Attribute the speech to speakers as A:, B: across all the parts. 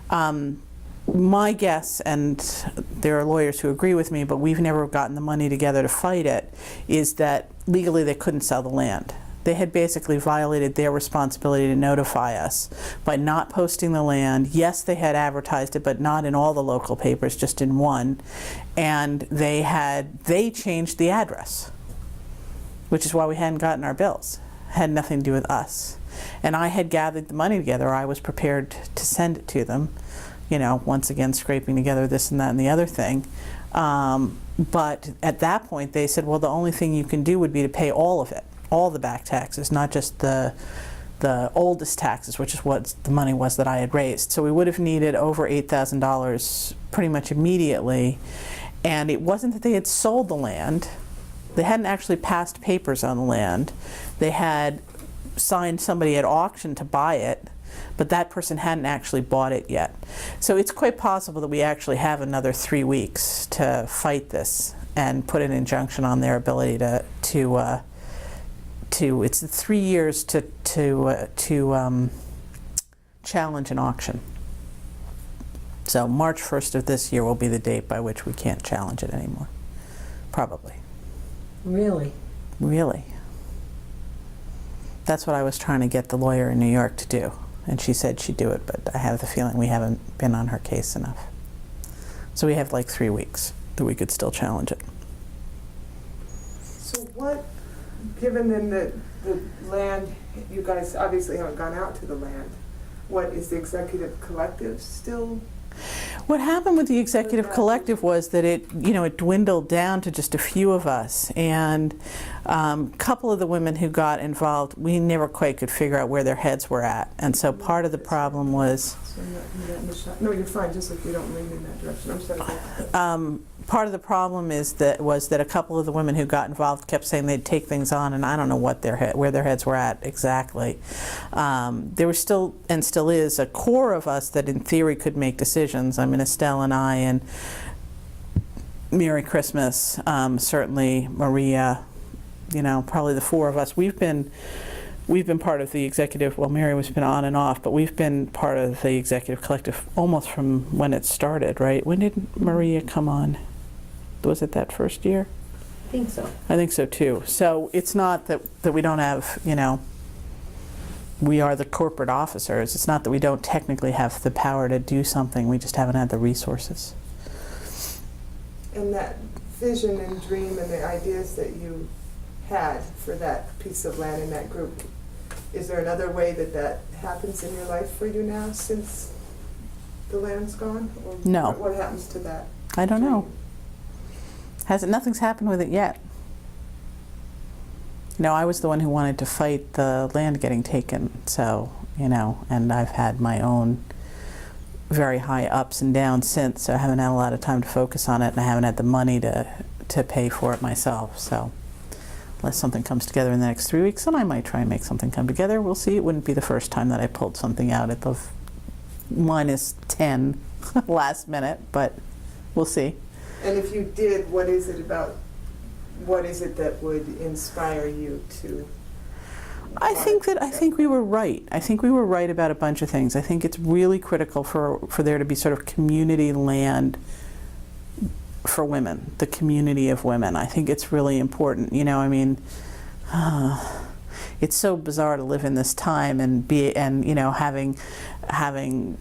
A: My guess, and there are lawyers who agree with me, but we've never gotten the money together to fight it, is that legally they couldn't sell the land. They had basically violated their responsibility to notify us by not posting the land. Yes, they had advertised it, but not in all the local papers, just in one. And they changed the address, which is why we hadn't gotten our bills. It had nothing to do with us. And I had gathered the money together. I was prepared to send it to them, you know, once again scraping together this and that and the other thing. But at that point they said, well, the only thing you can do would be to pay all of it, all the back taxes, not just the oldest taxes, which is what the money was that I had raised. So we would have needed over $8,000 pretty much immediately. And it wasn't that they had sold the land. They hadn't actually passed papers on the land. They had signed somebody at auction to buy it, but that person hadn't actually bought it yet. So it's quite possible that we actually have another 3 weeks to fight this and put an injunction on their ability to it's 3 years to challenge an auction. So March 1st of this year will be the date by which we can't challenge it anymore, probably.
B: Really?
A: Really. That's what I was trying to get the lawyer in New York to do, and she said she'd do it, but I have the feeling we haven't been on her case enough. So we have like 3 weeks that we could still challenge it.
C: So what, given then the land, you guys obviously haven't gone out to the land, what is the executive collective still?
A: What happened with the executive collective was that it dwindled down to just a few of us, and a couple of the women who got involved, we never quite could figure out where their heads were at, and so part of the problem was...
C: No, you're fine, just if you don't lean in that direction. I'm sorry.
A: Part of the problem was that a couple of the women who got involved kept saying they'd take things on, and I don't know what where their heads were at exactly. There was still, and still is, a core of us that in theory could make decisions. I mean, Estelle and I, and Merry Christmas, certainly Maria, probably the four of us. We've been part of the executive, well, Mary has been on and off, but we've been part of the executive collective almost from when it started, right? When did Maria come on? Was it that first year?
B: I think so.
A: I think so too. So it's not that we don't have, we are the corporate officers. It's not that we don't technically have the power to do something, we just haven't had the resources.
C: And that vision and dream and the ideas that you had for that piece of land in that group, is there another way that happens in your life for you now since the land's gone? Or
A: no.
C: What happens to that?
A: I don't know. Nothing's happened with it yet. I was the one who wanted to fight the land getting taken, so, and I've had my own very high ups and downs since, so I haven't had a lot of time to focus on it, and I haven't had the money to pay for it myself, so. Unless something comes together in the next 3 weeks, then I might try and make something come together. We'll see. It wouldn't be the first time that I pulled something out at the -10 last minute, but we'll see.
C: And if you did, what is it that would inspire you to?
A: I think we were right. I think we were right about a bunch of things. I think it's really critical for there to be sort of community land for women, the community of women. I think it's really important. It's so bizarre to live in this time and having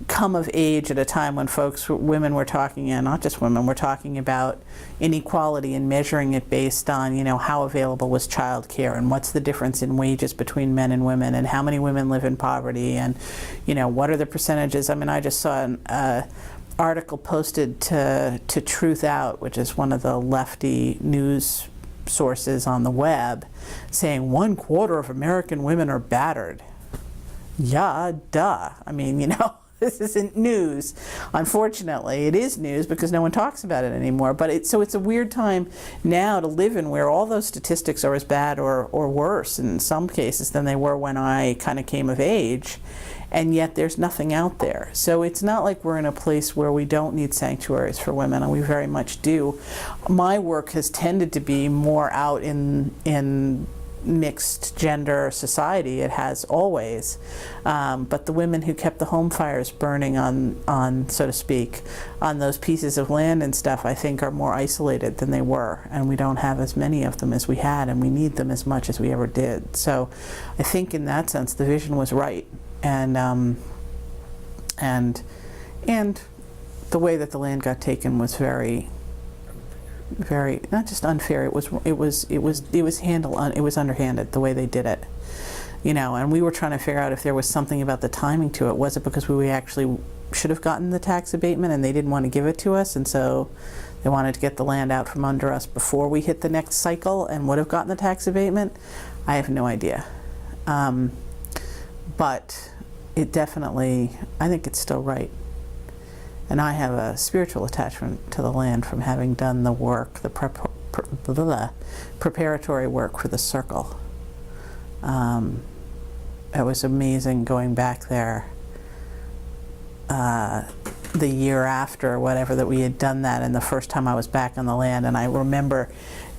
A: come of age at a time when women were talking, and not just women, were talking about inequality and measuring it based on, how available was childcare and what's the difference in wages between men and women and how many women live in poverty and, what are the percentages. I mean, I just saw an article posted to Truth Out, which is one of the lefty news sources on the web, saying 1/4 of American women are battered. Yeah, duh. I mean, this isn't news. Unfortunately, it is news because no one talks about it anymore. But so it's a weird time now to live in where all those statistics are as bad or worse in some cases than they were when I kind of came of age. And yet there's nothing out there. So it's not like we're in a place where we don't need sanctuaries for women, and we very much do. My work has tended to be more out in mixed gender society. It has always. But the women who kept the home fires burning on, so to speak, on those pieces of land and stuff, I think are more isolated than they were. And we don't have as many of them as we had, and we need them as much as we ever did. So I think in that sense, the vision was right. And the way that the land got taken was very, not just unfair. It was underhanded the way they did it, And we were trying to figure out if there was something about the timing to it. Was it because we actually should have gotten the tax abatement and they didn't want to give it to us, and so they wanted to get the land out from under us before we hit the next cycle and would have gotten the tax abatement? I have no idea. But it definitely, I think it's still right. And I have a spiritual attachment to the land from having done the work, the preparatory work for the circle. It was amazing going back there the year after, whatever, that we had done that, and the first time I was back on the land. And I remember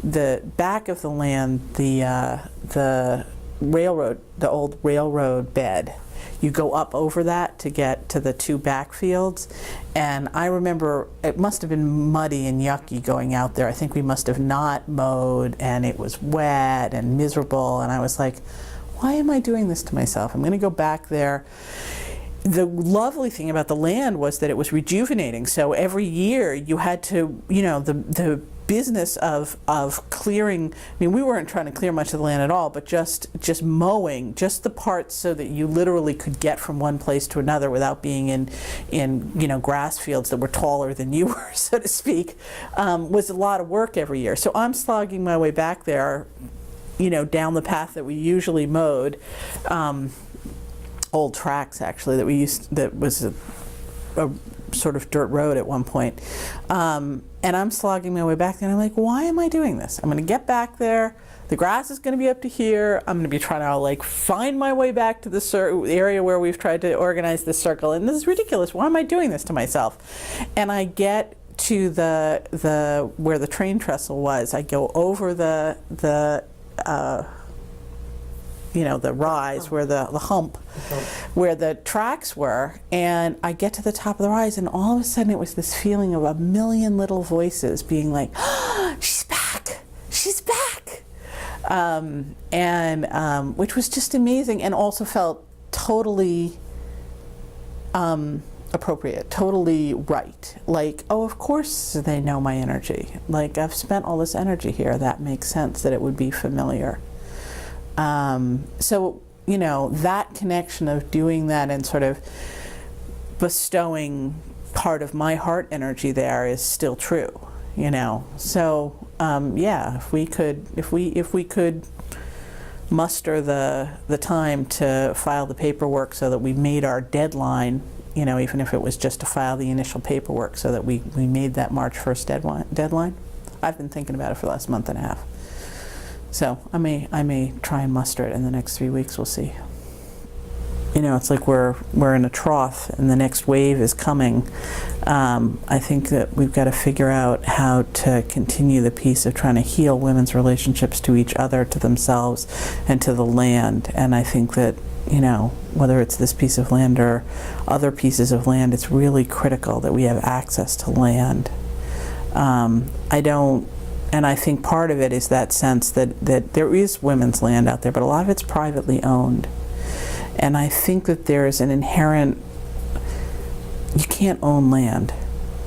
A: the back of the land, the railroad, the old railroad bed. You go up over that to get to the two backfields, and I remember it must have been muddy and yucky going out there. I think we must have not mowed, and it was wet and miserable, and I was like, why am I doing this to myself? I'm going to go back there. The lovely thing about the land was that it was rejuvenating, so every year you had to, the business of clearing. I mean, we weren't trying to clear much of the land at all, but just mowing just the parts so that you literally could get from one place to another without being in grass fields that were taller than you were, so to speak, was a lot of work every year. So I'm slogging my way back there, down the path that we usually mowed, old tracks actually that was a sort of dirt road at one point. And I'm slogging my way back there, and I'm like, why am I doing this? I'm going to get back there. The grass is going to be up to here. I'm going to be trying to find my way back to the area where we've tried to organize this circle. And this is ridiculous. Why am I doing this to myself? And I get to the where the train trestle was. I go over the rise, where the hump, where the tracks were, and I get to the top of the rise, and all of a sudden it was this feeling of a million little voices being like, oh, she's back, she's back, which was just amazing, and also felt totally appropriate, totally right. Like, oh, of course they know my energy. Like, I've spent all this energy here. That makes sense that it would be familiar. So, that connection of doing that and sort of bestowing part of my heart energy there is still true, So, if we could muster the time to file the paperwork so that we made our deadline, even if it was just to file the initial paperwork so that we made that March 1st deadline. I've been thinking about it for the last month and a half. So I may try and muster it in the next 3 weeks. We'll see. It's like we're in a trough and the next wave is coming. I think that we've got to figure out how to continue the piece of trying to heal women's relationships to each other, to themselves, and to the land. And I think that, whether it's this piece of land or other pieces of land, it's really critical that we have access to land. And I think part of it is that sense that there is women's land out there, but a lot of it's privately owned. And I think that there is an inherent, you can't own land.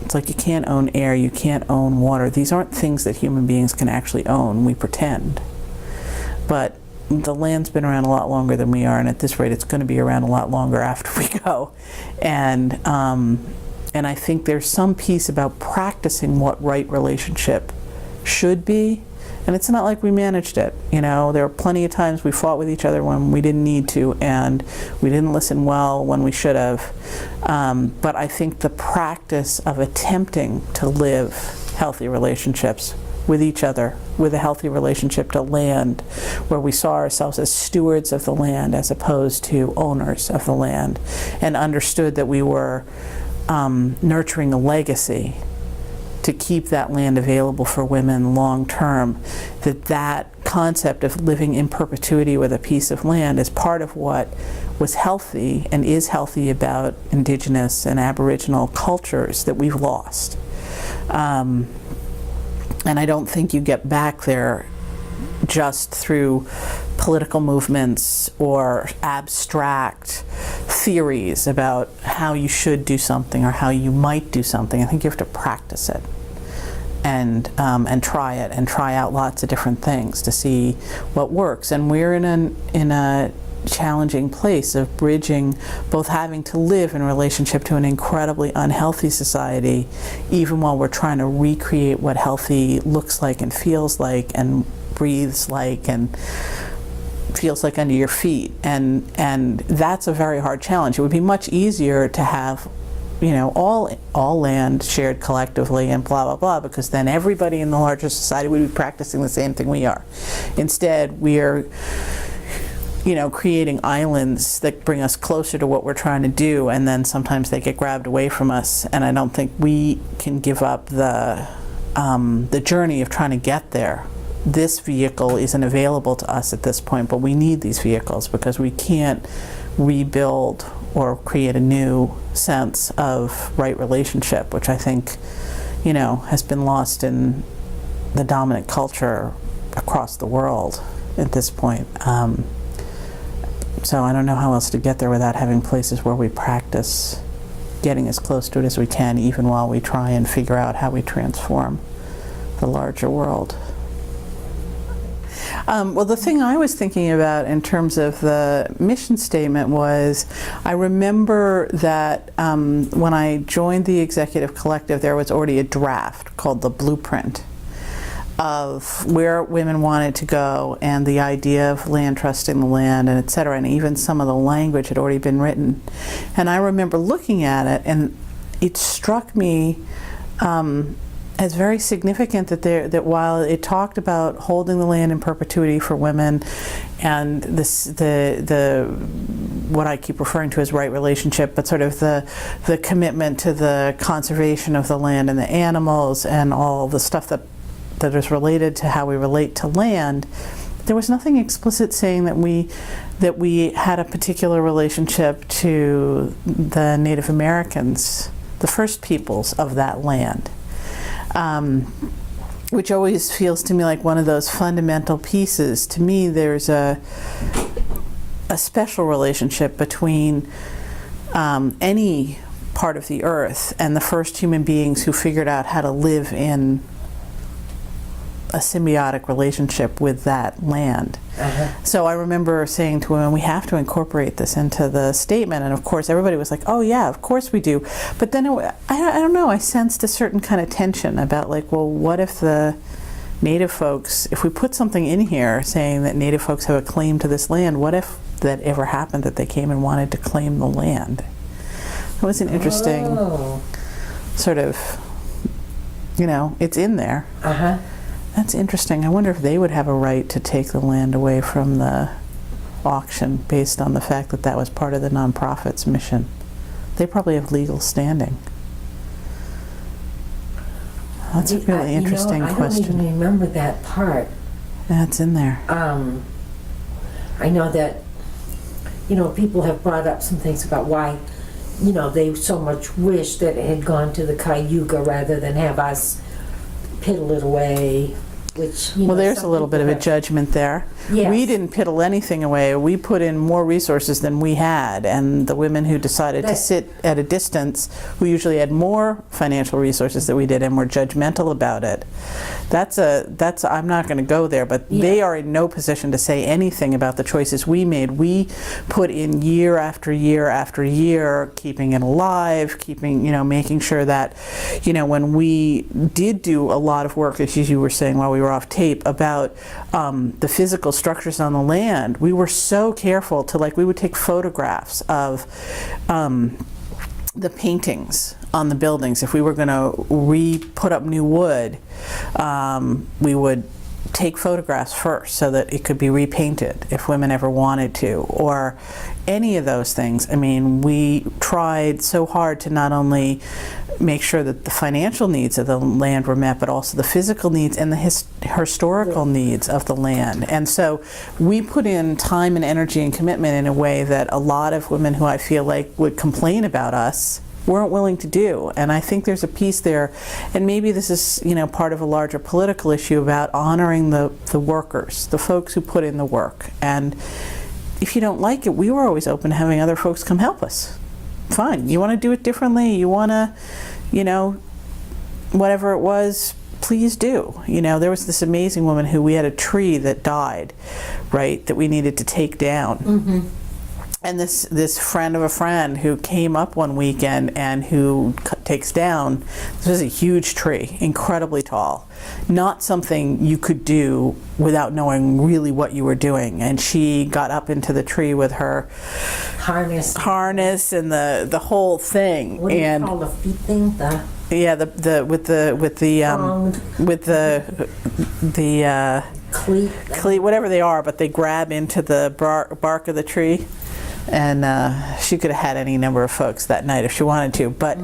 A: It's like you can't own air, you can't own water. These aren't things that human beings can actually own. We pretend. But the land's been around a lot longer than we are, and at this rate it's going to be around a lot longer after we go. And I think there's some piece about practicing what right relationship should be, and it's not like we managed it. There were plenty of times we fought with each other when we didn't need to, and we didn't listen well when we should have. But I think the practice of attempting to live healthy relationships with each other, with a healthy relationship to land, where we saw ourselves as stewards of the land as opposed to owners of the land, and understood that we were nurturing a legacy to keep that land available for women long term, that concept of living in perpetuity with a piece of land is part of what was healthy and is healthy about Indigenous and Aboriginal cultures that we've lost. And I don't think you get back there just through political movements or abstract theories about how you should do something or how you might do something. I think you have to practice it and try it and try out lots of different things to see what works. And we're in a challenging place of bridging both having to live in relationship to an incredibly unhealthy society, even while we're trying to recreate what healthy looks like and feels like and breathes like and feels like under your feet, and that's a very hard challenge. It would be much easier to have, you know, all land shared collectively and blah blah blah, because then everybody in the larger society would be practicing the same thing we are. Instead, we are, you know, creating islands that bring us closer to what we're trying to do, and then sometimes they get grabbed away from us. And I don't think we can give up the journey of trying to get there. This vehicle isn't available to us at this point, but we need these vehicles because we can't rebuild or create a new sense of right relationship, which I think, you know, has been lost in the dominant culture across the world at this point. So I don't know how else to get there without having places where we practice getting as close to it as we can, even while we try and figure out how we transform the larger world. Well, the thing I was thinking about in terms of the mission statement was, I remember that when I joined the executive collective, there was already a draft called the Blueprint of where women wanted to go and the idea of land trusting the land and et cetera, and even some of the language had already been written. And I remember looking at it, and it struck me as very significant that while it talked about holding the land in perpetuity for women, and the what I keep referring to as right relationship, but sort of the commitment to the conservation of the land and the animals and all the stuff that is related to how we relate to land, there was nothing explicit saying that we had a particular relationship to the Native Americans, the first peoples of that land. Which always feels to me like one of those fundamental pieces. To me, there's a special relationship between any part of the earth and the first human beings who figured out how to live in a symbiotic relationship with that land. So I remember saying to women, we have to incorporate this into the statement, and of course everybody was like, oh yeah, of course we do. But then I don't know, I sensed a certain kind of tension about like, well, what if the Native folks, if we put something in here saying that Native folks have a claim to this land, what if that ever happened that they came and wanted to claim the land? It was an interesting sort of, you know, it's in there. That's interesting. I wonder if they would have a right to take the land away from the auction based on the fact that that was part of the nonprofit's mission. They probably have legal standing. That's a really interesting question.
B: I don't even remember that part.
A: That's in there.
B: I know that, you know, people have brought up some things about why, you know, they so much wish that it had gone to the Cayuga rather than have us piddle it away. Which,
A: well, there's a little bit of a judgment there.
B: Yes.
A: We didn't piddle anything away. We put in more resources than we had, and the women who decided to sit at a distance, who usually had more financial resources than we did and were judgmental about it, that's I'm not going to go there, but they are in no position to say anything about the choices we made. We put in year after year after year, keeping it alive, keeping, you know, making sure that, you know, when we did do a lot of work, as you were saying while we were off tape, about the physical structures on the land, we were so careful to, like, we would take photographs of the paintings on the buildings. If we were going to put up new wood, we would take photographs first so that it could be repainted if women ever wanted to, or any of those things. I mean, we tried so hard to not only make sure that the financial needs of the land were met, but also the physical needs and the historical needs of the land. And so we put in time and energy and commitment in a way that a lot of women who I feel like would complain about us weren't willing to do. And I think there's a piece there, and maybe this is, you know, part of a larger political issue about honoring the workers, the folks who put in the work. And if you don't like it, we were always open to having other folks come help us. Fine. You want to do it differently? You want to, you know, whatever it was, please do. You know, there was this amazing woman who we had a tree that died, right, that we needed to take down.
B: Mm-hmm.
A: And this friend of a friend who came up one weekend and who takes down, this was a huge tree, incredibly tall. Not something you could do without knowing really what you were doing. And she got up into the tree with her harness and the whole thing.
B: What do
A: and
B: you call the feet thing?
A: yeah, with the cleat, whatever they are, but they grab into the bark of the tree. And she could have had any number of folks that night if she wanted to, but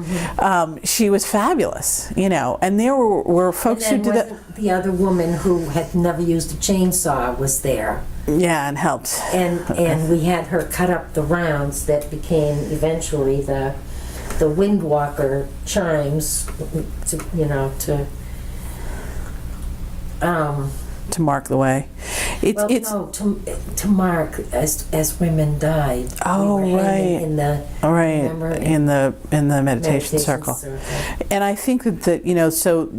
A: she was fabulous, you know. And there were folks who did it.
B: The other woman who had never used a chainsaw was there.
A: Yeah, and helped.
B: And we had her cut up the rounds that became eventually the Windwalker chimes,
A: to mark the way.
B: To mark as women died.
A: Oh,
B: we were
A: right.
B: In the remember,
A: in the meditation circle. And I think that you know, so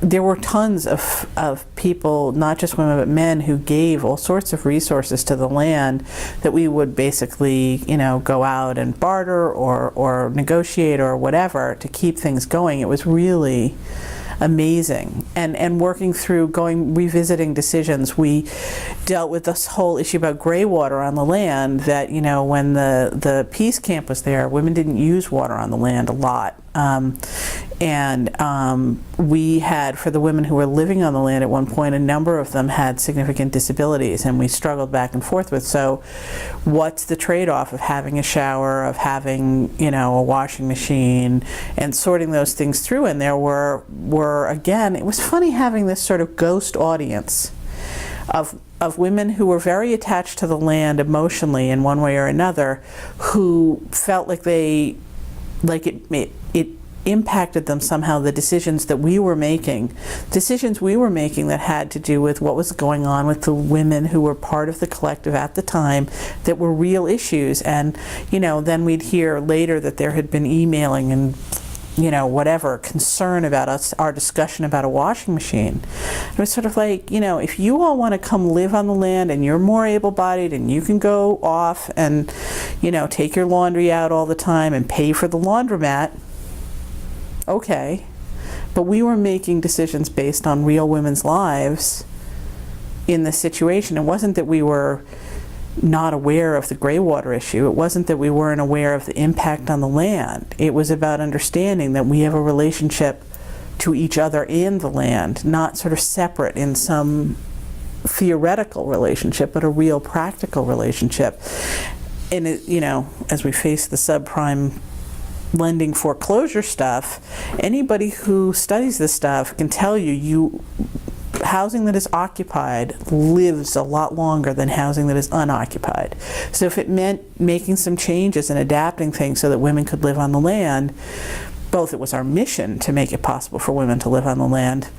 A: there were tons of people, not just women but men, who gave all sorts of resources to the land that we would basically, you know, go out and barter or negotiate or whatever to keep things going. It was really amazing. And working through revisiting decisions, we dealt with this whole issue about gray water on the land, that, you know, when the peace camp was there, women didn't use water on the land a lot. We had, for the women who were living on the land at one point, a number of them had significant disabilities, and we struggled back and forth with, so what's the trade-off of having a shower, of having, you know, a washing machine, and sorting those things through. And there were again, it was funny having this sort of ghost audience of women who were very attached to the land emotionally in one way or another, who felt like it impacted them somehow, the decisions we were making that had to do with what was going on with the women who were part of the collective at the time, that were real issues. And, you know, then we'd hear later that there had been emailing and, you know, whatever, concern about our discussion about a washing machine. It was sort of like, you know, if you all want to come live on the land and you're more able-bodied and you can go off and, you know, take your laundry out all the time and pay for the laundromat, okay. But we were making decisions based on real women's lives in this situation. It wasn't that we were not aware of the gray water issue. It wasn't that we weren't aware of the impact on the land. It was about understanding that we have a relationship to each other and the land, not sort of separate in some theoretical relationship, but a real practical relationship. And it, you know, as we face the subprime lending foreclosure stuff, anybody who studies this stuff can tell you housing that is occupied lives a lot longer than housing that is unoccupied. So if it meant making some changes and adapting things so that women could live on the land, both it was our mission to make it possible for women to live on the land,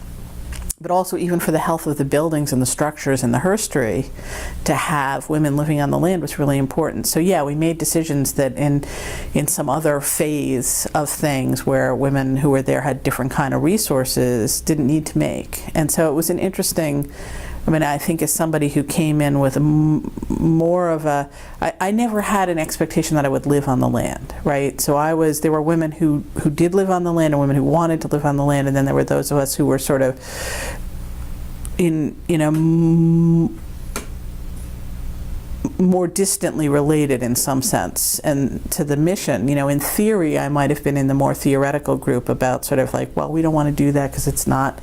A: but also even for the health of the buildings and the structures and the HeRSToRy, to have women living on the land was really important. So yeah, we made decisions that in some other phase of things where women who were there had different kind of resources didn't need to make. And so it was an interesting, I mean, I think as somebody who came in with more of a, I never had an expectation that I would live on the land, right? So there were women who did live on the land and women who wanted to live on the land, and then there were those of us who were sort of in, you know, more distantly related in some sense and to the mission. You know, in theory, I might have been in the more theoretical group about sort of like, well, we don't want to do that because it's not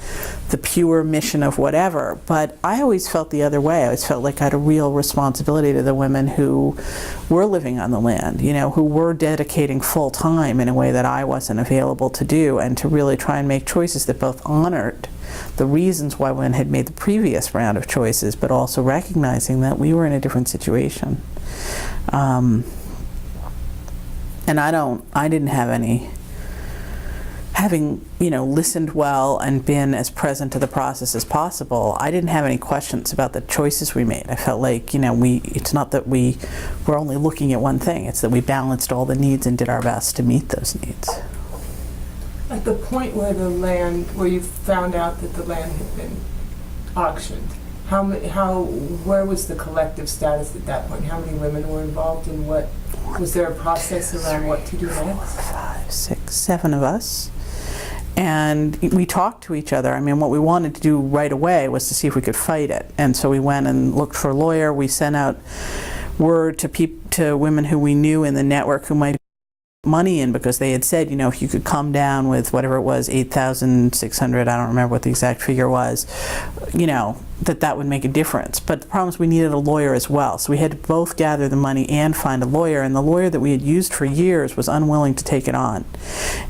A: the pure mission of whatever. But I always felt the other way. I always felt like I had a real responsibility to the women who were living on the land, you know, who were dedicating full time in a way that I wasn't available to do, and to really try and make choices that both honored the reasons why women had made the previous round of choices, but also recognizing that we were in a different situation. And I didn't have any, having, you know, listened well and been as present to the process as possible, I didn't have any questions about the choices we made. I felt like, you know, it's not that we were only looking at one thing, it's that we balanced all the needs and did our best to meet those needs.
C: At the point where you found out that the land had been auctioned, where was the collective status at that point? How many women were involved, and what was there a process around what to do next?
A: 5, 6, 7 of us. And we talked to each other. I mean, what we wanted to do right away was to see if we could fight it. And so we went and looked for a lawyer. We sent out word to women who we knew in the network who might money in, because they had said, you know, if you could come down with whatever it was, 8,600, I don't remember what the exact figure was, you know, that would make a difference. But the problem is we needed a lawyer as well. So we had to both gather the money and find a lawyer, and the lawyer that we had used for years was unwilling to take it on.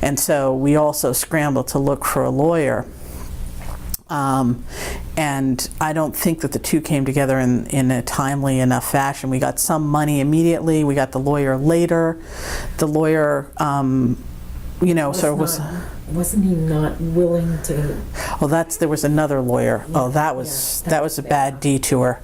A: And so we also scrambled to look for a lawyer. And I don't think that the two came together in a timely enough fashion. We got some money immediately. We got the lawyer later. The lawyer, you know,
B: wasn't he not willing to?
A: Oh, there was another lawyer.
B: Yeah,
A: oh, that was a bad detour.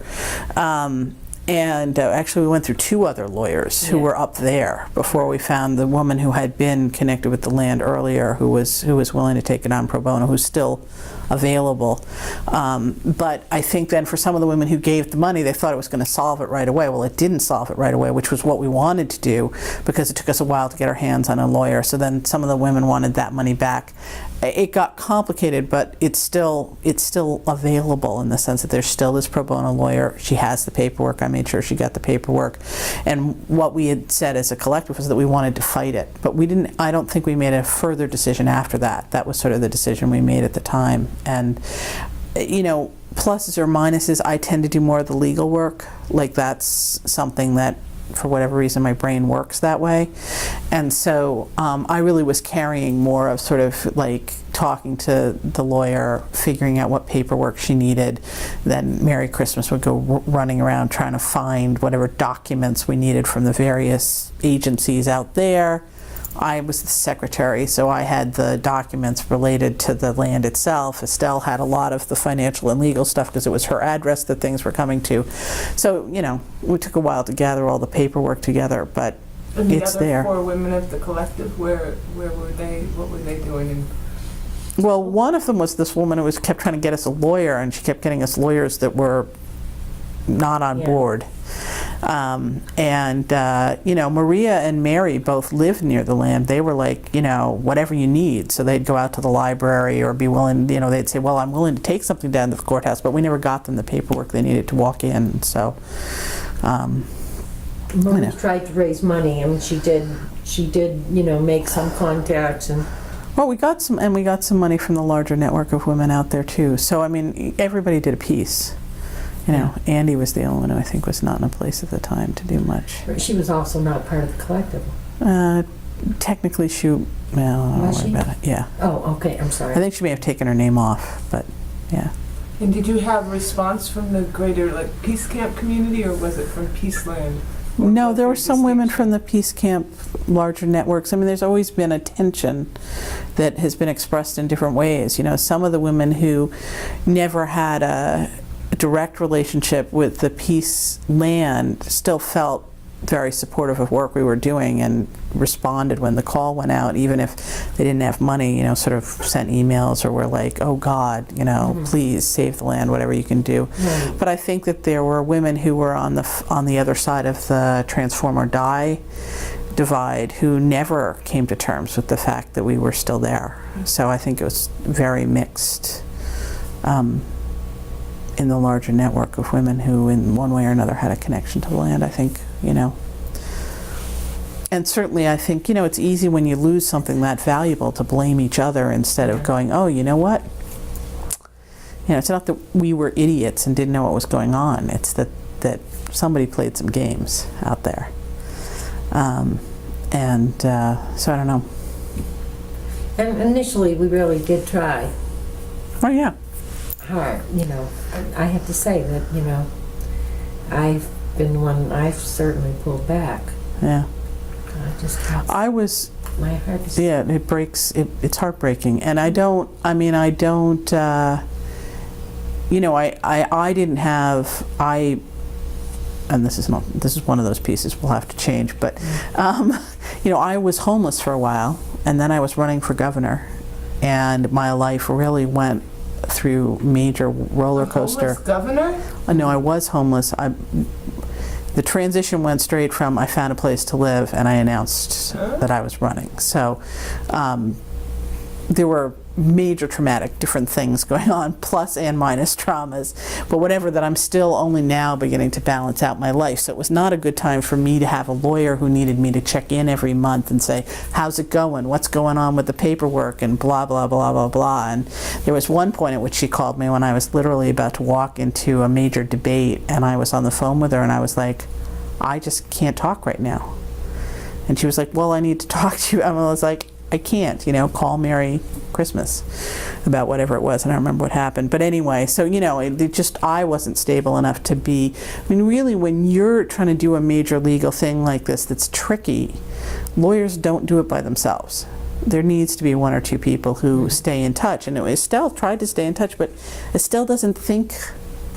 A: And actually, we went through 2 other lawyers who were up there before we found the woman who had been connected with the land earlier, who was willing to take it on pro bono, who's still available. But I think then for some of the women who gave the money, they thought it was going to solve it right away. Well, it didn't solve it right away, which was what we wanted to do, because it took us a while to get our hands on a lawyer. So then some of the women wanted that money back. It got complicated, but it's still available in the sense that there's still this pro bono lawyer. She has the paperwork. I made sure she got the paperwork. And what we had said as a collective was that we wanted to fight it. But I don't think we made a further decision after that. That was sort of the decision we made at the time. And, you know, pluses or minuses, I tend to do more of the legal work. Like, that's something that, for whatever reason, my brain works that way. And so I really was carrying more of sort of like talking to the lawyer, figuring out what paperwork she needed. Then Merry Christmas would go running around trying to find whatever documents we needed from the various agencies out there. I was the secretary, so I had the documents related to the land itself. Estelle had a lot of the financial and legal stuff because it was her address that things were coming to. So, you know, we took a while to gather all the paperwork together, but it's there.
C: And the other 4 women of the collective, where were they? What were they doing?
A: Well, one of them was this woman who kept trying to get us a lawyer, and she kept getting us lawyers that were not on board. You know, Maria and Mary both lived near the land. They were like, you know, whatever you need. So they'd go out to the library or be willing, you know, they'd say, well, I'm willing to take something down to the courthouse, but we never got them the paperwork they needed to walk in. So,
B: Maria tried to raise money, and she did, you know, make some contacts and.
A: Well, we got some money from the larger network of women out there too. So, I mean, everybody did a piece. You know, Andy was the only one who I think was not in a place at the time to do much.
B: She was also not part of the collective.
A: Technically, well, I don't know about it. Yeah.
B: Oh, okay. I'm sorry.
A: I think she may have taken her name off, but yeah.
C: And did you have a response from the greater, like, Peace Camp community, or was it from Peaceland?
A: No, there were some women from the Peace Camp larger networks. I mean, there's always been a tension that has been expressed in different ways. You know, some of the women who never had a direct relationship with the Peace land still felt very supportive of work we were doing and responded when the call went out, even if they didn't have money, you know, sort of sent emails or were like, oh God, you know, please save the land, whatever you can do. But I think that there were women who were on the other side of the transform or die divide who never came to terms with the fact that we were still there. So I think it was very mixed. in the larger network of women who in one way or another had a connection to the land, I think, you know. And certainly I think, you know, it's easy when you lose something that valuable to blame each other instead of going, oh, you know what? You know, it's not that we were idiots and didn't know what was going on. It's that somebody played some games out there. So I don't know.
B: And initially, we really did try
A: Oh, yeah.
B: hard, you know. I have to say that, you know, I've certainly pulled back.
A: Yeah.
B: I just can't.
A: I was,
B: My heart is.
A: yeah, it's heartbreaking. And you know, I didn't have, and this is one of those pieces we'll have to change, but, you know, I was homeless for a while, and then I was running for governor, and my life really went through major roller coaster.
C: Homeless governor?
A: No, I was homeless. The transition went straight from I found a place to live and I announced that I was running. So there were major traumatic different things going on, plus and minus traumas, but whatever, that I'm still only now beginning to balance out my life. So it was not a good time for me to have a lawyer who needed me to check in every month and say, how's it going? What's going on with the paperwork? And blah, blah, blah, blah, blah. And there was one point at which she called me when I was literally about to walk into a major debate, and I was on the phone with her and I was like, I just can't talk right now. And she was like, well, I need to talk to you. And I was like, I can't, you know, call Merry Christmas about whatever it was. I don't remember what happened. But anyway, so, you know, I wasn't stable enough to be, I mean, really, when you're trying to do a major legal thing like this that's tricky, lawyers don't do it by themselves. There needs to be one or two people who stay in touch. And Estelle tried to stay in touch, but Estelle doesn't think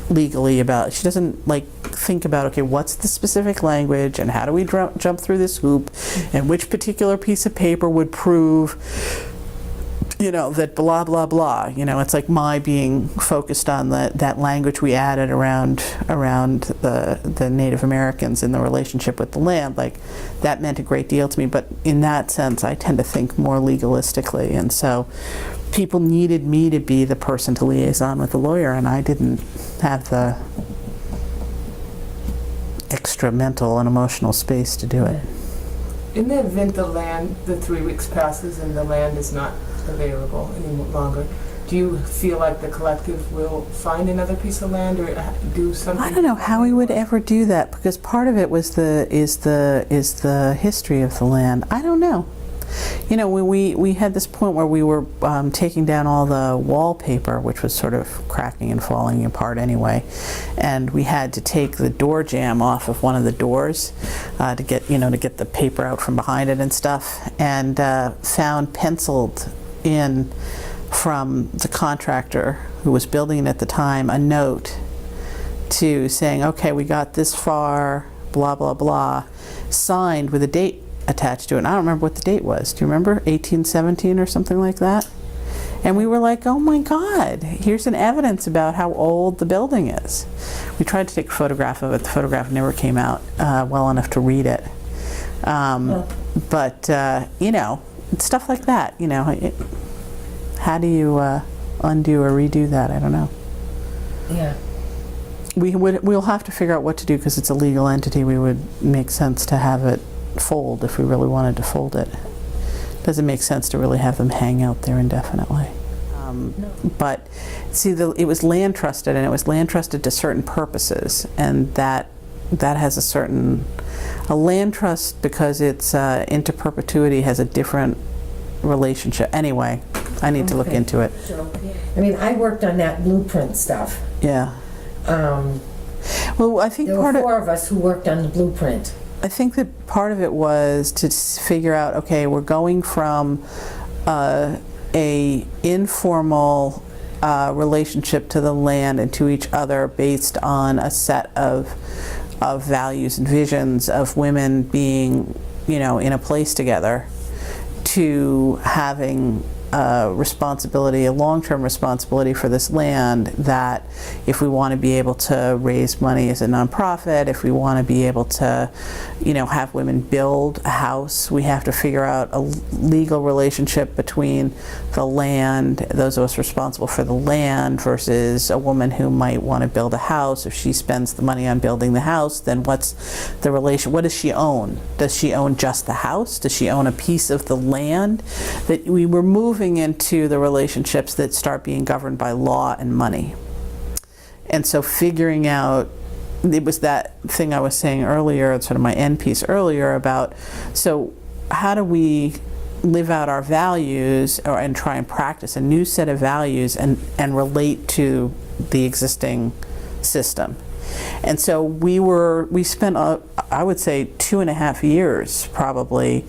A: legally about it. She doesn't like think about, okay, what's the specific language and how do we jump through this hoop and which particular piece of paper would prove, you know, that blah blah blah. You know, it's like my being focused on that language we added around the Native Americans in the relationship with the land. Like, that meant a great deal to me, but in that sense I tend to think more legalistically, and so people needed me to be the person to liaison with the lawyer, and I didn't have the extra mental and emotional space to do it.
C: In the event the 3 weeks passes and the land is not available any longer, do you feel like the collective will find another piece of land or do something?
A: I don't know how we would ever do that, because part of it was is the history of the land. I don't know. You know, we had this point where we were taking down all the wallpaper, which was sort of cracking and falling apart anyway, and we had to take the door jamb off of one of the doors to get the paper out from behind it and stuff, and found penciled in from the contractor who was building it at the time a note to saying, okay, we got this far, blah blah blah, signed with a date attached to it. And I don't remember what the date was. Do you remember? 1817 or something like that? And we were like, oh my God, here's an evidence about how old the building is. We tried to take a photograph of it. The photograph never came out well enough to read it. But, you know, stuff like that, you know. How do you undo or redo that? I don't know.
B: Yeah.
A: We'll have to figure out what to do, because it's a legal entity. We would make sense to have it fold if we really wanted to fold it. Doesn't make sense to really have them hang out there indefinitely.
B: No.
A: But see, it was land trusted, and it was land trusted to certain purposes, and that has a land trust, because it's into perpetuity, has a different relationship. Anyway, I need to look into it.
B: So, I mean, I worked on that blueprint stuff.
A: Yeah. Well, I think
B: there were 4 of us who worked on the blueprint.
A: I think that part of it was to figure out, okay, we're going from a informal relationship to the land and to each other based on a set of values and visions of women being, you know, in a place together, to having a responsibility, a long-term responsibility for this land, that if we want to be able to raise money as a nonprofit, if we want to be able to, have women build a house, we have to figure out a legal relationship between the land, those of us responsible for the land, versus a woman who might want to build a house. If she spends the money on building the house, then what's the relation? What does she own? Does she own just the house? Does she own a piece of the land? That we were moving into the relationships that start being governed by law and money. And so figuring out, it was that thing I was saying earlier, sort of my end piece earlier about, so how do we live out our values and try and practice a new set of values and relate to the existing system? And so we spent, I would say, 2.5 years probably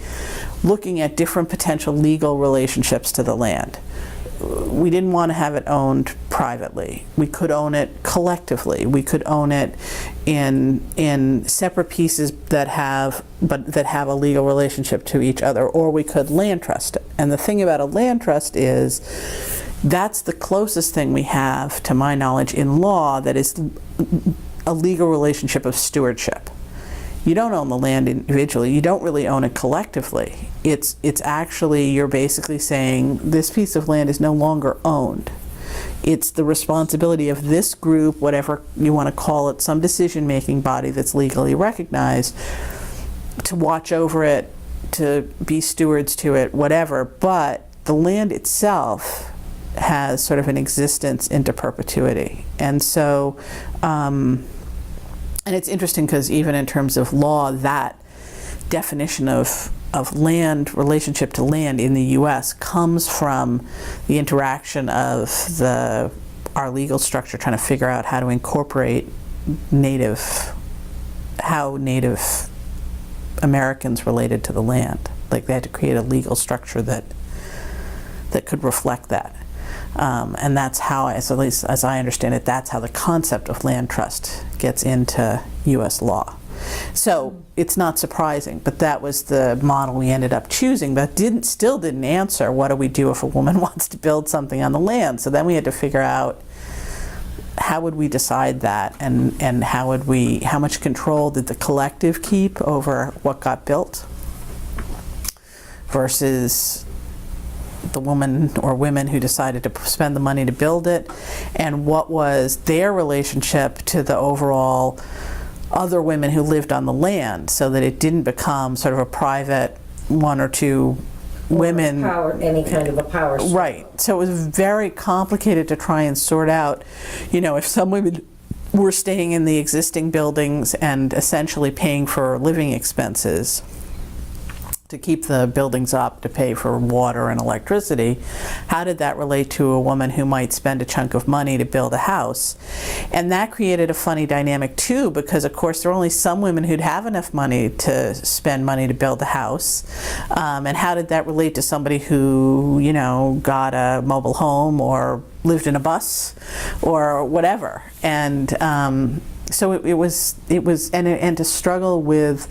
A: looking at different potential legal relationships to the land. We didn't want to have it owned privately. We could own it collectively. We could own it in separate pieces that have a legal relationship to each other, or we could land trust it. And the thing about a land trust is that's the closest thing we have, to my knowledge, in law that is a legal relationship of stewardship. You don't own the land individually. You don't really own it collectively. It's actually, you're basically saying this piece of land is no longer owned. It's the responsibility of this group, whatever you want to call it, some decision-making body that's legally recognized, to watch over it, to be stewards to it, whatever. But the land itself has sort of an existence into perpetuity. And so, and it's interesting because even in terms of law, that definition of land, relationship to land in the U.S. comes from the interaction of our legal structure trying to figure out how to incorporate how Native Americans related to the land. Like they had to create a legal structure that could reflect that. And that's how, at least as I understand it, that's how the concept of land trust gets into U.S. law. So it's not surprising, but that was the model we ended up choosing, but still didn't answer what do we do if a woman wants to build something on the land. So then we had to figure out how would we decide that, and how much control did the collective keep over what got built versus the woman or women who decided to spend the money to build it, and what was their relationship to the overall other women who lived on the land, so that it didn't become sort of a private one or two women.
B: Any kind of a power struggle.
A: Right. So it was very complicated to try and sort out, if some women were staying in the existing buildings and essentially paying for living expenses to keep the buildings up, to pay for water and electricity, how did that relate to a woman who might spend a chunk of money to build a house? And that created a funny dynamic too, because of course there were only some women who'd have enough money to spend money to build a house. And how did that relate to somebody who, got a mobile home or lived in a bus or whatever? And so it was and to struggle with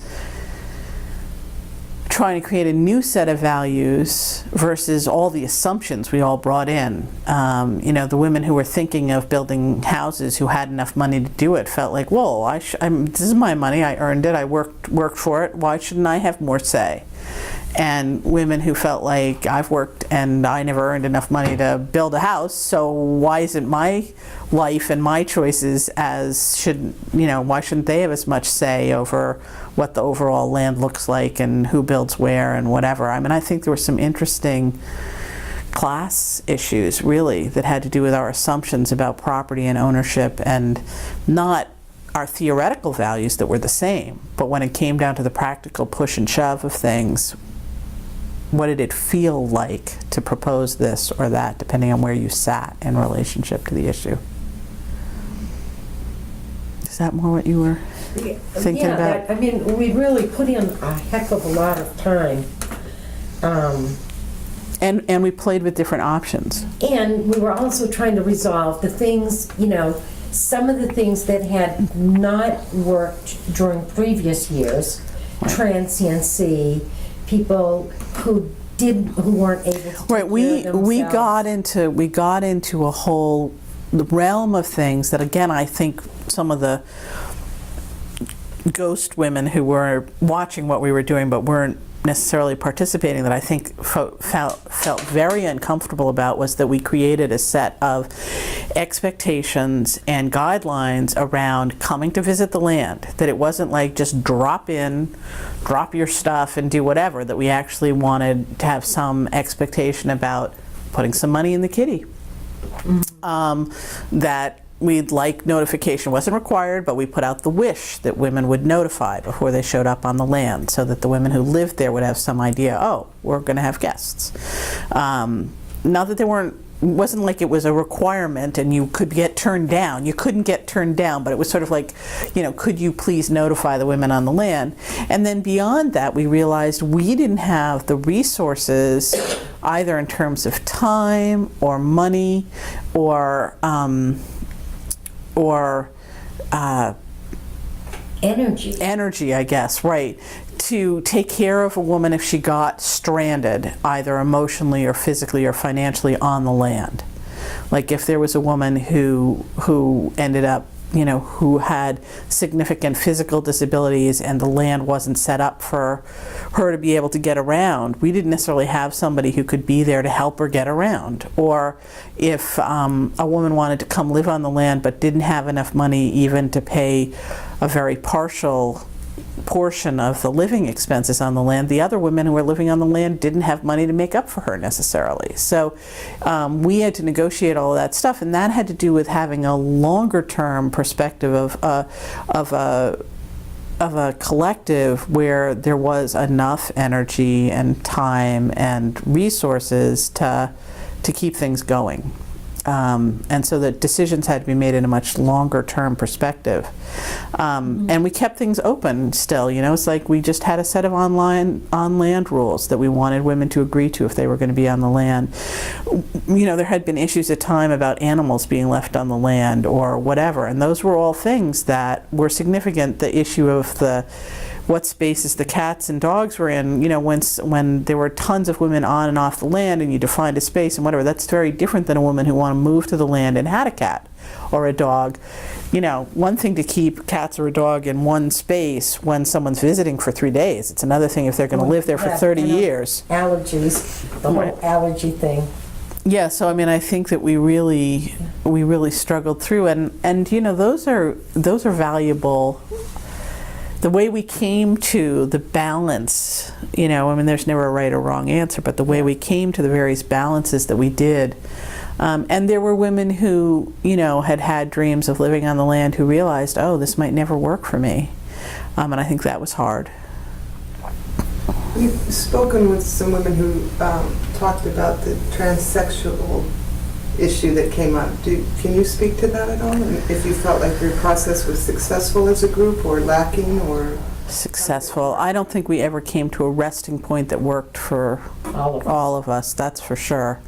A: trying to create a new set of values versus all the assumptions we all brought in. The women who were thinking of building houses who had enough money to do it felt like, whoa, this is my money, I earned it, I worked for it, why shouldn't I have more say? And women who felt like, I've worked and I never earned enough money to build a house, so why isn't my life and my choices why shouldn't they have as much say over what the overall land looks like and who builds where and whatever? I mean, I think there were some interesting class issues, really, that had to do with our assumptions about property and ownership, and not our theoretical values that were the same, but when it came down to the practical push and shove of things, what did it feel like to propose this or that, depending on where you sat in relationship to the issue? Is that more what you were thinking about?
B: We really put in a heck of a lot of time.
A: And we played with different options.
B: And we were also trying to resolve the things, some of the things that had not worked during previous years, right. Transiency, people who who weren't able to take
A: Right,
B: care
A: we
B: of themselves.
A: we got into a whole realm of things that, again, I think some of the ghost women who were watching what we were doing but weren't necessarily participating, that I think felt very uncomfortable about, was that we created a set of expectations and guidelines around coming to visit the land, that it wasn't like just drop in, drop your stuff and do whatever, that we actually wanted to have some expectation about putting some money in the kitty. That we'd like notification, wasn't required, but we put out the wish that women would notify before they showed up on the land, so that the women who lived there would have some idea, oh, we're going to have guests. Not that it wasn't like it was a requirement and you could get turned down. You couldn't get turned down, but it was sort of like, could you please notify the women on the land? And then beyond that, we realized we didn't have the resources, either in terms of time or money or energy, I guess, right, to take care of a woman if she got stranded, either emotionally or physically or financially on the land. Like if there was a woman who ended up, who had significant physical disabilities and the land wasn't set up for her to be able to get around, we didn't necessarily have somebody who could be there to help her get around. Or if a woman wanted to come live on the land but didn't have enough money even to pay a very partial portion of the living expenses on the land, the other women who were living on the land didn't have money to make up for her necessarily. So we had to negotiate all of that stuff, and that had to do with having a longer term perspective of a collective where there was enough energy and time and resources to keep things going. And so the decisions had to be made in a much longer term perspective. And we kept things open still, it's like we just had a set of on-land rules that we wanted women to agree to if they were going to be on the land. There had been issues at time about animals being left on the land or whatever, and those were all things that were significant. The issue of what spaces the cats and dogs were in, when there were tons of women on and off the land and you defined a space and whatever, that's very different than a woman who wanted to move to the land and had a cat or a dog. One thing to keep cats or a dog in one space when someone's visiting for 3 days. It's another thing if they're going to live there for 30 years.
B: Allergies, the whole allergy thing.
A: Yeah, so I think that we really struggled through, and those are valuable. The way we came to the balance, there's never a right or wrong answer, but the way we came to the various balances that we did. And there were women who, had dreams of living on the land who realized, oh, this might never work for me. And I think that was hard.
C: You've spoken with some women who talked about the transsexual issue that came up. Can you speak to that at all? And if you felt like your process was successful as a group or lacking or...
A: Successful. I don't think we ever came to a resting point that worked for all of us, that's for sure.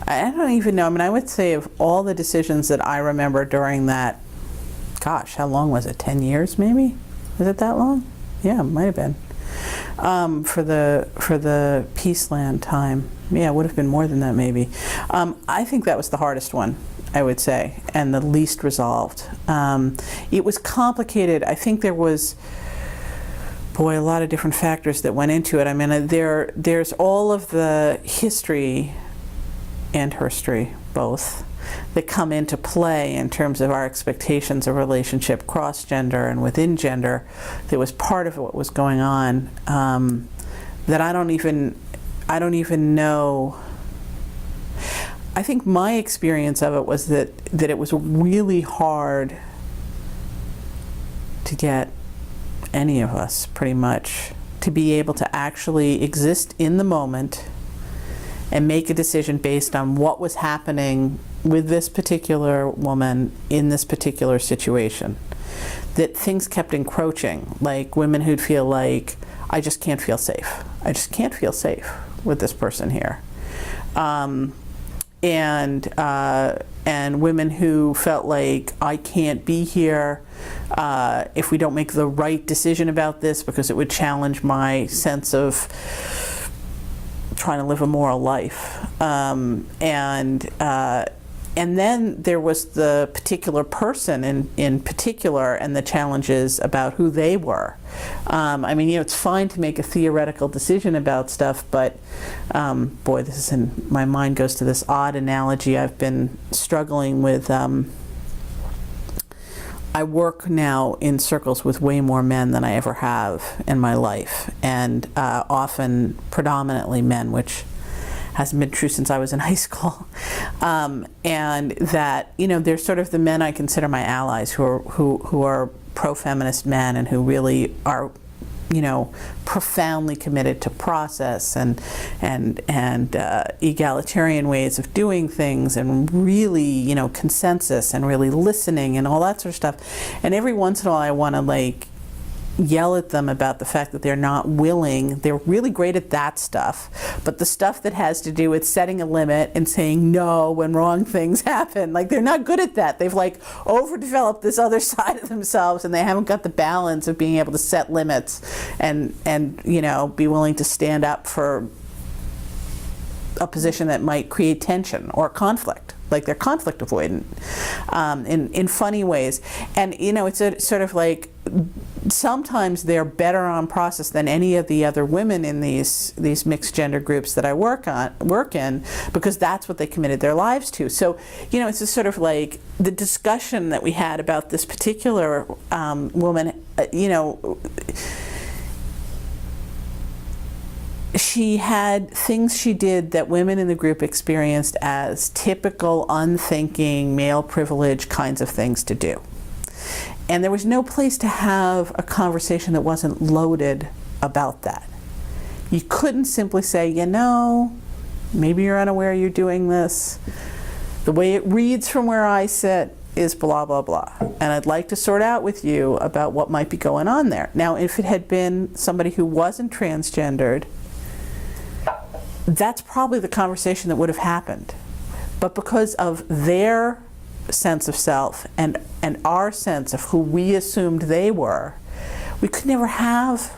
A: I don't even know. I would say of all the decisions that I remember during that, gosh, how long was it? 10 years maybe? Was it that long? Yeah, it might have been. For the Peaceland time. Yeah, it would have been more than that maybe. I think that was the hardest one, I would say, and the least resolved. It was complicated. I think there was, a lot of different factors that went into it. There's all of the history and HeRSToRy, both, that come into play in terms of our expectations of relationship cross-gender and within gender. That was part of what was going on, that I don't even know. I think my experience of it was that it was really hard to get any of us, pretty much, to be able to actually exist in the moment and make a decision based on what was happening with this particular woman in this particular situation. That things kept encroaching, like women who'd feel like, I just can't feel safe. I just can't feel safe with this person here. And women who felt like, I can't be here if we don't make the right decision about this because it would challenge my sense of trying to live a moral life. And then there was the particular person in particular and the challenges about who they were. I mean, it's fine to make a theoretical decision about stuff, but boy, my mind goes to this odd analogy I've been struggling with. I work now in circles with way more men than I ever have in my life, and often predominantly men, which hasn't been true since I was in high school. And that, they're sort of the men I consider my allies, who are pro-feminist men and who really are, profoundly committed to process and egalitarian ways of doing things, and really, consensus and really listening and all that sort of stuff. And every once in a while I want to yell at them about the fact that they're not willing. They're really great at that stuff, but the stuff that has to do with setting a limit and saying no when wrong things happen, they're not good at that. They've overdeveloped this other side of themselves, and they haven't got the balance of being able to set limits and be willing to stand up for a position that might create tension or conflict. They're conflict avoidant in funny ways. And it's sort of sometimes they're better on process than any of the other women in these mixed gender groups that I work in, because that's what they committed their lives to. So it's just sort of the discussion that we had about this particular woman. She had things she did that women in the group experienced as typical, unthinking, male privilege kinds of things to do. And there was no place to have a conversation that wasn't loaded about that. You couldn't simply say, maybe you're unaware you're doing this. The way it reads from where I sit is blah, blah, blah. And I'd like to sort out with you about what might be going on there. Now, if it had been somebody who wasn't transgendered, that's probably the conversation that would have happened. But because of their sense of self and our sense of who we assumed they were, we could never have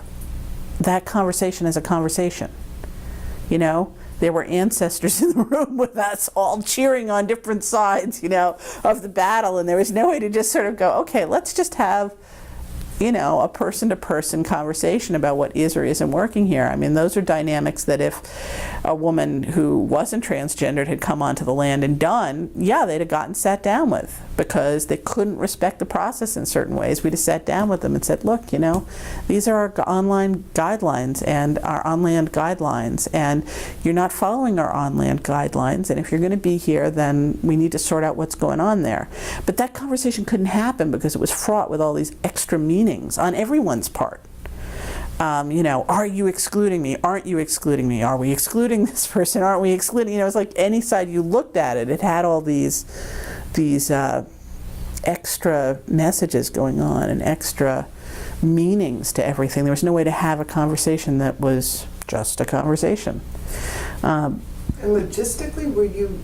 A: that conversation as a conversation. There were ancestors in the room with us all cheering on different sides, of the battle, and there was no way to just sort of go, okay, let's just have a person-to-person conversation about what is or isn't working here. I mean, those are dynamics that if a woman who wasn't transgendered had come onto the land and done, they'd have gotten sat down with, because they couldn't respect the process in certain ways. We'd have sat down with them and said, look, these are our online guidelines and our on-land guidelines, and you're not following our on-land guidelines, and if you're going to be here, then we need to sort out what's going on there. But that conversation couldn't happen because it was fraught with all these extra meanings on everyone's part. Are you excluding me? Aren't you excluding me? Are we excluding this person? Aren't we excluding? It's like any side you looked at it, it had all these extra messages going on and extra meanings to everything. There was no way to have a conversation that was just a conversation.
C: And logistically, were you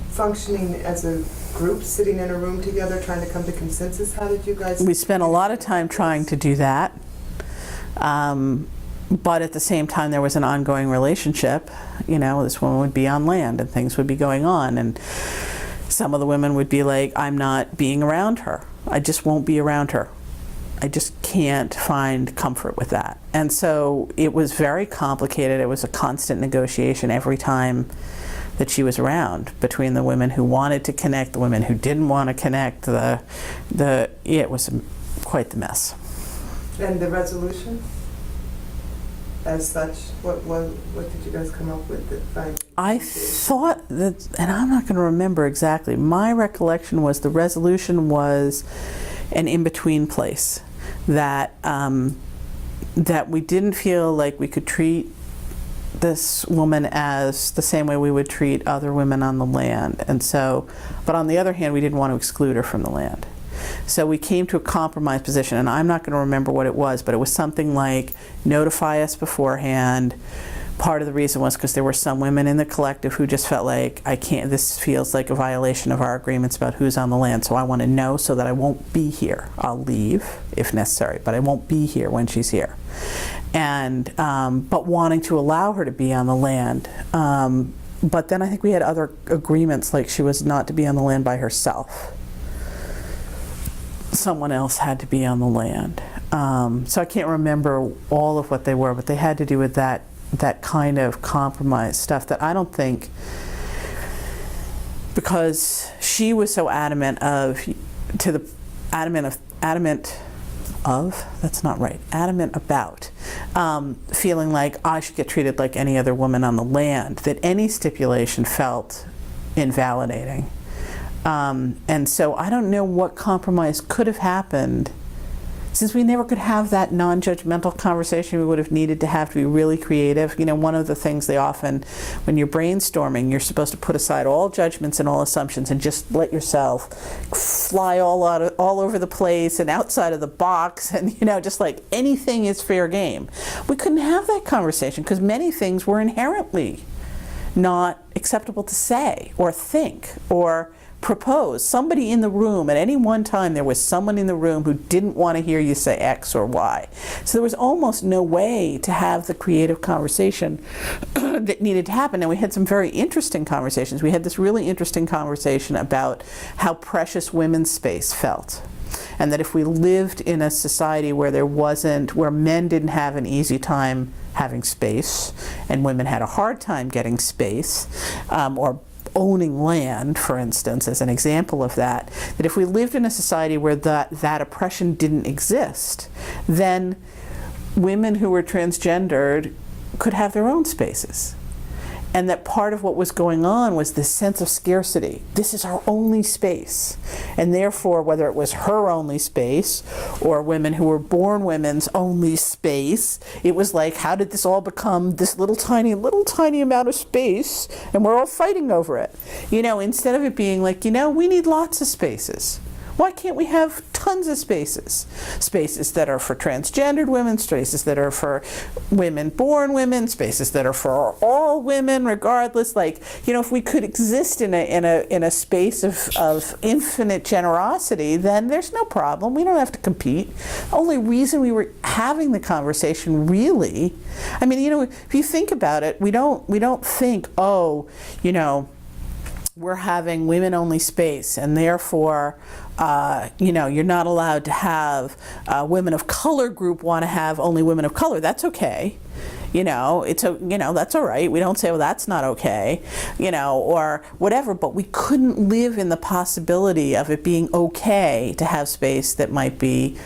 C: functioning as a group, sitting in a room together, trying to come to consensus? How did you guys?
A: We spent a lot of time trying to do that. But at the same time, there was an ongoing relationship. This woman would be on land and things would be going on. And some of the women would be like, I'm not being around her. I just won't be around her. I just can't find comfort with that. And so it was very complicated. It was a constant negotiation every time that she was around, between the women who wanted to connect, the women who didn't want to connect. It was quite the mess.
C: And the resolution, as such, what did you guys come up with?
A: I thought that, and I'm not going to remember exactly. My recollection was the resolution was an in-between place, that that we didn't feel like we could treat this woman as the same way we would treat other women on the land. And so, but on the other hand, we didn't want to exclude her from the land. So we came to a compromise position, and I'm not going to remember what it was, but it was something like notify us beforehand. part of the reason was because there were some women in the collective who just felt like, I can't, this feels like a violation of our agreements about who's on the land, so I want to know so that I won't be here. I'll leave if necessary, but I won't be here when she's here. And, but wanting to allow her to be on the land. But then I think we had other agreements, like she was not to be on the land by herself. Someone else had to be on the land. So I can't remember all of what they were, but they had to do with that kind of compromise stuff that I don't think, because she was so adamant about feeling like I should get treated like any other woman on the land, that any stipulation felt invalidating. And so I don't know what compromise could have happened. Since we never could have that non-judgmental conversation we would have needed to have to be really creative. You know, one of the things they often, when you're brainstorming, you're supposed to put aside all judgments and all assumptions and just let yourself fly all over the place and outside of the box, and, you know, just like anything is fair game. We couldn't have that conversation because many things were inherently not acceptable to say or think or propose. Somebody in the room, at any one time there was someone in the room who didn't want to hear you say X or Y. So there was almost no way to have the creative conversation that needed to happen. And we had some very interesting conversations. We had this really interesting conversation about how precious women's space felt. And that if we lived in a society where where men didn't have an easy time having space and women had a hard time getting space, or owning land, for instance, as an example of that, that if we lived in a society where that oppression didn't exist, then women who were transgendered could have their own spaces. And that part of what was going on was this sense of scarcity. This is our only space. And therefore, whether it was her only space or women who were born women's only space, it was like, how did this all become this little tiny amount of space, and we're all fighting over it? You know, instead of it being like, you know, we need lots of spaces. Why can't we have tons of spaces? Spaces that are for transgendered women, spaces that are for women-born women, spaces that are for all women, regardless. Like, you know, if we could exist in a space of infinite generosity, then there's no problem. We don't have to compete. The only reason we were having the conversation, really, I mean, you know, if you think about it, we don't think, oh, you know, we're having women-only space, and therefore, you know, you're not allowed to have women of color group want to have only women of color. That's okay. You know, that's all right. We don't say, well, that's not okay, you know, or whatever, but we couldn't live in the possibility of it being okay to have space that might be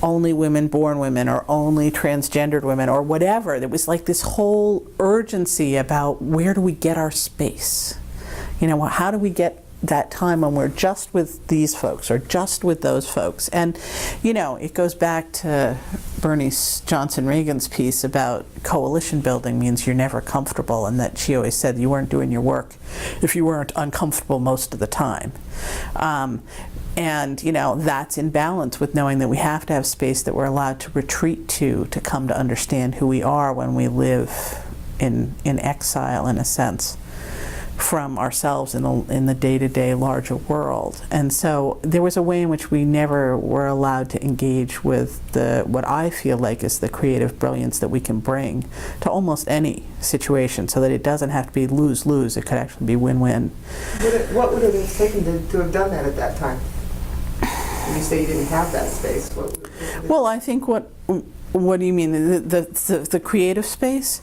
A: only women-born women or only transgendered women or whatever. There was like this whole urgency about where do we get our space? You know, how do we get that time when we're just with these folks or just with those folks? And, you know, it goes back to Bernie Johnson Reagan's piece about coalition building means you're never comfortable, and that she always said you weren't doing your work if you weren't uncomfortable most of the time. And, you know, that's in balance with knowing that we have to have space that we're allowed to retreat to come to understand who we are when we live in exile, in a sense, from ourselves in the day-to-day larger world. And so there was a way in which we never were allowed to engage with what I feel like is the creative brilliance that we can bring to almost any situation, so that it doesn't have to be lose-lose. It could actually be win-win.
C: What would it have taken to have done that at that time? When you say you didn't have that space,
A: well, I think what do you mean, the creative space?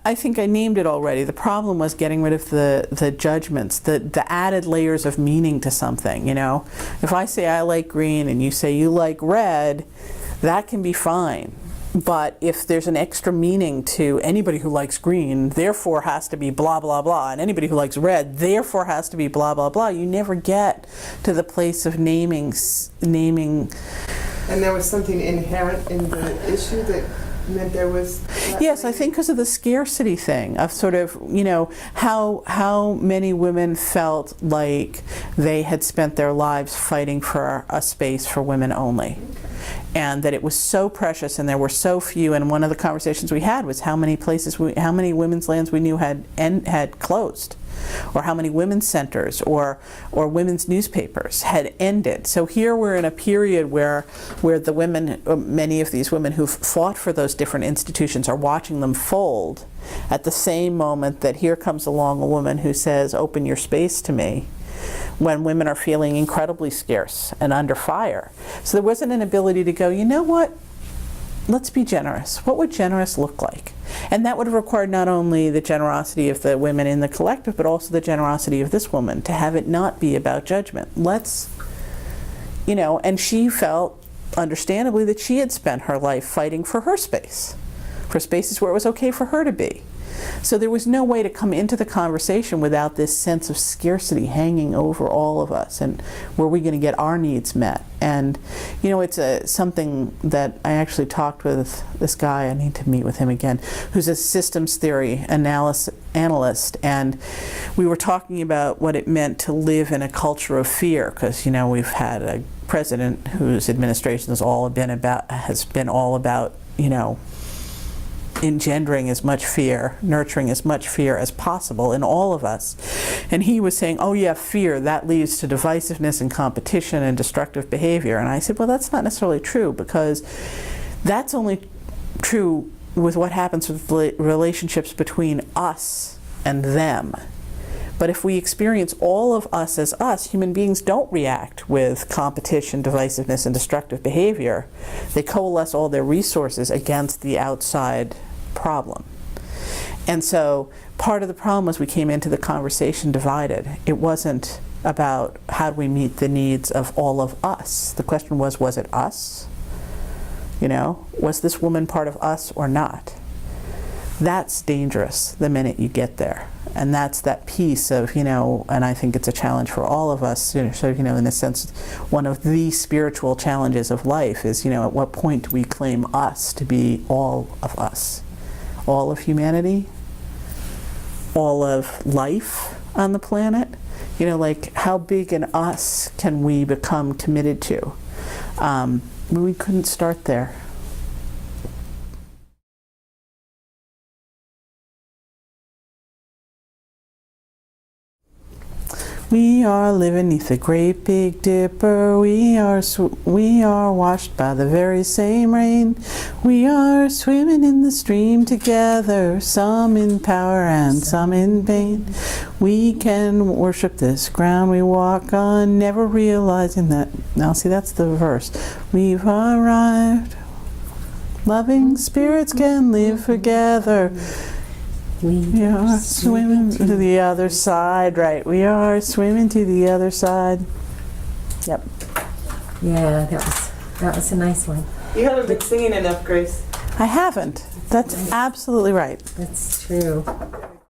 A: I think I named it already. The problem was getting rid of the judgments, the added layers of meaning to something, you know? If I say I like green and you say you like red, that can be fine. But if there's an extra meaning to anybody who likes green, therefore has to be blah, blah, blah, and anybody who likes red, therefore has to be blah, blah, blah, you never get to the place of naming.
C: And there was something inherent in the issue that meant there was...
A: Yes, I think because of the scarcity thing, of sort of, you know, how many women felt like they had spent their lives fighting for a space for women only. and that it was so precious and there were so few. And one of the conversations we had was how many women's lands we knew had closed, or how many women's centers or women's newspapers had ended. So here we're in a period where the women, many of these women who've fought for those different institutions, are watching them fold at the same moment that here comes along a woman who says, open your space to me, when women are feeling incredibly scarce and under fire. So there wasn't an ability to go, you know what, let's be generous. What would generous look like? And that would have required not only the generosity of the women in the collective, but also the generosity of this woman, to have it not be about judgment. Let's, and she felt, understandably, that she had spent her life fighting for her space, for spaces where it was okay for her to be. So there was no way to come into the conversation without this sense of scarcity hanging over all of us, and were we going to get our needs met? And it's something that I actually talked with this guy, I need to meet with him again, who's a systems theory analyst, and we were talking about what it meant to live in a culture of fear, because we've had a president whose administration has been all about engendering as much fear, nurturing as much fear as possible in all of us. And he was saying, oh yeah, fear, that leads to divisiveness and competition and destructive behavior. And I said, well, that's not necessarily true, because that's only true with what happens with relationships between us and them. But if we experience all of us as us, human beings don't react with competition, divisiveness, and destructive behavior. They coalesce all their resources against the outside problem. And so part of the problem was we came into the conversation divided. It wasn't about how do we meet the needs of all of us. The question was it us? Was this woman part of us or not? That's dangerous the minute you get there. And that's that piece of, and I think it's a challenge for all of us, so, in a sense, one of the spiritual challenges of life is, at what point do we claim us to be all of us? All of humanity? All of life on the planet? Like, how big an us can we become committed to? We couldn't start there. We are living neath the great big dipper. We are washed by the very same rain. We are swimming in the stream together, some in power and some in pain. We can worship this ground we walk on, never realizing that. Now see, that's the verse. We've arrived. Loving spirits can live together. We are swimming to the other side, right? We are swimming to the other side. Yep.
B: Yeah, that was a nice one.
C: You haven't been singing enough, Grace.
A: I haven't. That's absolutely right.
B: That's true.